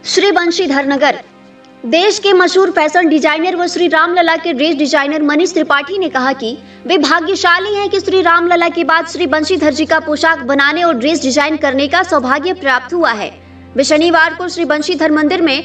श्री बंशीधर नगर। देश के मशहूर फैशन डिजाइनर व श्री रामलला के ड्रेस डिजाइनर मनीष त्रिपाठी ने कहा कि वे भाग्यशाली हैं कि श्री रामलला के बाद श्री बंशीधर जी का पोशाक बनाने और ड्रेस डिजाइन करने का सौभाग्य प्राप्त हुआ है। वे शनिवार को श्री बंशीधर मंदिर में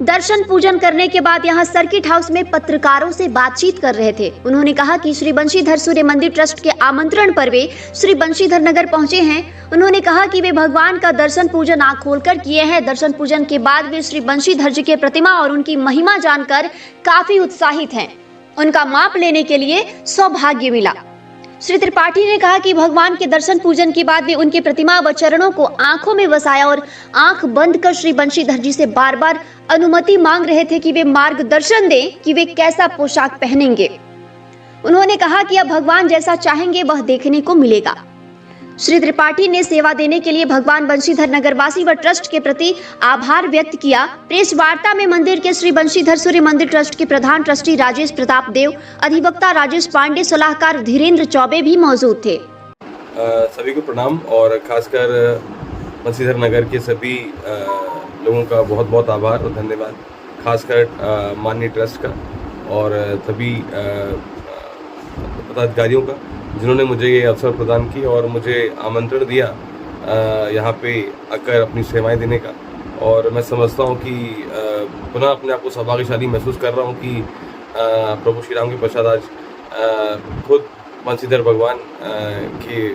दर्शन पूजन करने के बाद यहां सर्किट हाउस में पत्रकारों से बातचीत कर रहे थे। उन्होंने कहा कि श्री बंशीधर सूर्य मंदिर ट्रस्ट के आमंत्रण पर वे श्री बंशीधर नगर पहुंचे हैं। उन्होंने कहा कि वे भगवान का दर्शन पूजन आंख खोलकर किए हैं। दर्शन पूजन के बाद वे श्री बंशीधर जी के प्रतिमा और उनकी महिमा जानकर काफी उत्साहित हैं। उनका माप लेने के लिए सौभाग्य मिला। श्री त्रिपाठी ने कहा कि भगवान के दर्शन पूजन के बाद वे उनके प्रतिमा व चरणों को आंखों में बसाया और आंख बंद कर श्री बंशीधर जी से बार बार अनुमति मांग रहे थे कि वे मार्गदर्शन दें कि वे कैसा पोशाक पहनेंगे। उन्होंने कहा कि अब भगवान जैसा चाहेंगे वह देखने को मिलेगा। श्री त्रिपाठी ने सेवा देने के लिए भगवान बंशीधर नगरवासी व ट्रस्ट के प्रति आभार व्यक्त किया। प्रेस वार्ता में मंदिर के श्री बंशीधर सूर्य मंदिर ट्रस्ट के प्रधान ट्रस्टी राजेश प्रताप देव, अधिवक्ता राजेश पांडे, सलाहकार धीरेन्द्र चौबे भी मौजूद थे। सभी को प्रणाम और खासकर बंशीधर नगर के सभी लोगों का बहुत बहुत आभार और धन्यवाद, खासकर माननीय ट्रस्ट का और सभी पदाधिकारियों का जिन्होंने मुझे ये अवसर प्रदान की और मुझे आमंत्रण दिया यहाँ पे आकर अपनी सेवाएं देने का। और मैं समझता हूँ कि पुनः अपने आप को सौभाग्यशाली महसूस कर रहा हूँ कि प्रभु श्री राम के पश्चात आज खुद बंशीधर भगवान के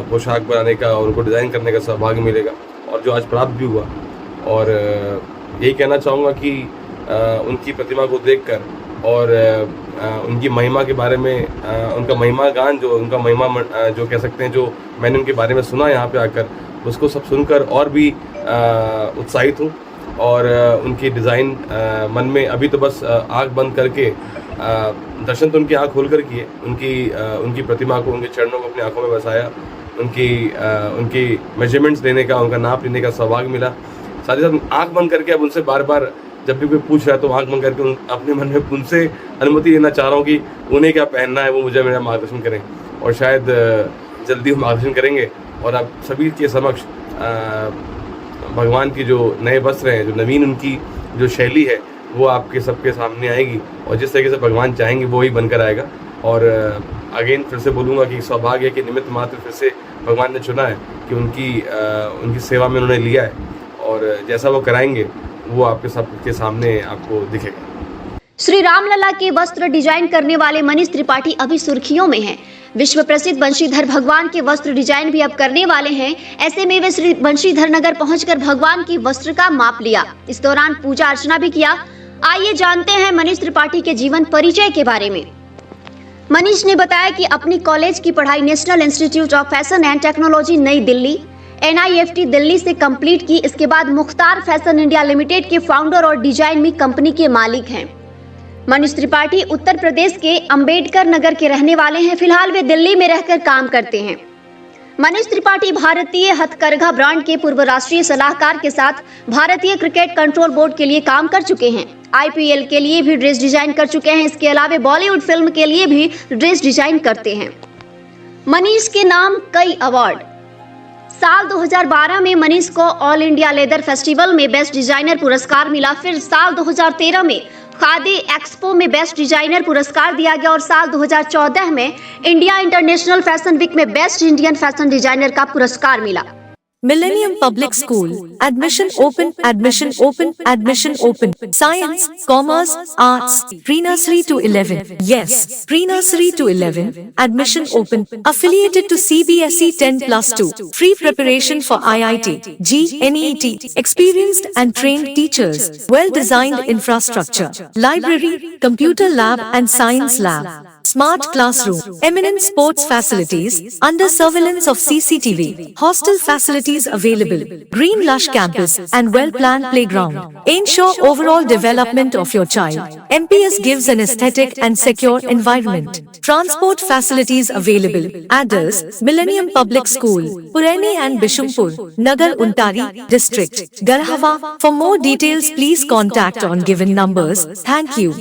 पोशाक बनाने का और उनको डिज़ाइन करने का सौभाग्य मिलेगा और जो आज प्राप्त भी हुआ। और यही कहना चाहूँगा कि उनकी प्रतिमा को देखकर और उनकी महिमा के बारे में उनका महिमा गान जो उनका महिमा जो कह सकते हैं जो मैंने उनके बारे में सुना यहाँ पे आकर, उसको सब सुनकर और भी उत्साहित हूँ। और उनकी डिज़ाइन मन में अभी तो बस आँख बंद करके दर्शन तो उनकी आँख खोल कर किए, उनकी प्रतिमा को, उनके चरणों को अपनी आँखों में बसाया, उनकी मेजरमेंट्स लेने का, उनका नाप लेने का सौभाग्य मिला। साथ ही साथ आँख बंद करके अब उनसे बार बार जब भी कोई पूछ रहा है तो आँख बंद करके अपने मन में उनसे अनुमति लेना चाह रहा हूँ कि उन्हें क्या पहनना है, वो मुझे मेरा मार्गदर्शन करें और शायद जल्दी वो मार्गदर्शन करेंगे। और आप सभी के समक्ष भगवान की जो नए वस्त्र हैं, जो नवीन उनकी जो शैली है, वो आपके सबके सामने आएगी और जिस तरीके से भगवान चाहेंगे वो ही बनकर आएगा। और अगेन फिर से बोलूँगा कि सौभाग्य के निमित्त मात्र फिर से भगवान ने चुना है कि उनकी सेवा में उन्होंने लिया है और जैसा वो कराएंगे वो आपके सबके सामने आपको दिखेगा। श्री रामलला के वस्त्र डिजाइन करने वाले मनीष त्रिपाठी अभी सुर्खियों में हैं। विश्व प्रसिद्ध बंशीधर भगवान के वस्त्र डिजाइन भी अब करने वाले हैं। ऐसे में वे श्री बंशीधर नगर पहुंचकर भगवान की वस्त्र का माप लिया। इस दौरान पूजा अर्चना भी किया। आइए जानते हैं मनीष त्रिपाठी के जीवन परिचय के बारे में। मनीष ने बताया कि अपनी कॉलेज की पढ़ाई national institute of fashion and technology नई दिल्ली NIFT दिल्ली से कंप्लीट की। इसके बाद मुख्तार फैशन इंडिया लिमिटेड के फाउंडर और डिजाइन मी कंपनी के मालिक हैं। मनीष त्रिपाठी उत्तर प्रदेश के अंबेडकर नगर के रहने वाले हैं। फिलहाल वे दिल्ली में रहकर काम करते हैं। मनीष त्रिपाठी भारतीय हथकरघा ब्रांड के पूर्व राष्ट्रीय सलाहकार के साथ भारतीय क्रिकेट कंट्रोल बोर्ड के लिए काम कर चुके हैं। IPL के लिए भी ड्रेस डिजाइन कर चुके हैं। इसके अलावा बॉलीवुड फिल्म के लिए भी ड्रेस डिजाइन करते हैं। मनीष के नाम कई अवार्ड। साल 2012 में मनीष को ऑल इंडिया लेदर फेस्टिवल में बेस्ट डिजाइनर पुरस्कार मिला। फिर साल 2013 में खादी एक्सपो में बेस्ट डिजाइनर पुरस्कार दिया गया और साल 2014 में इंडिया इंटरनेशनल फैशन वीक में बेस्ट इंडियन फैशन डिजाइनर का पुरस्कार मिला। Millennium Public School. Admission open, admission open, admission open. Science, Commerce, Arts, Pre-Nursery to 11. Yes, Pre-Nursery to 11. Admission open. Affiliated to CBSE 10+2. Free preparation for IIT, NET. Experienced and trained teachers. Well-designed infrastructure. Library, computer lab and science lab. Smart classroom. Eminent sports facilities. Under surveillance of CCTV. Hostel facilities available. Green lush campus and well-planned playground. Ensure overall development of your child. MPS gives an aesthetic and secure environment. Transport facilities available. Address, Millennium Public School, Purani and Bishumpur, Nagar Untari, District, Garhava. For more details please contact on given numbers. Thank you.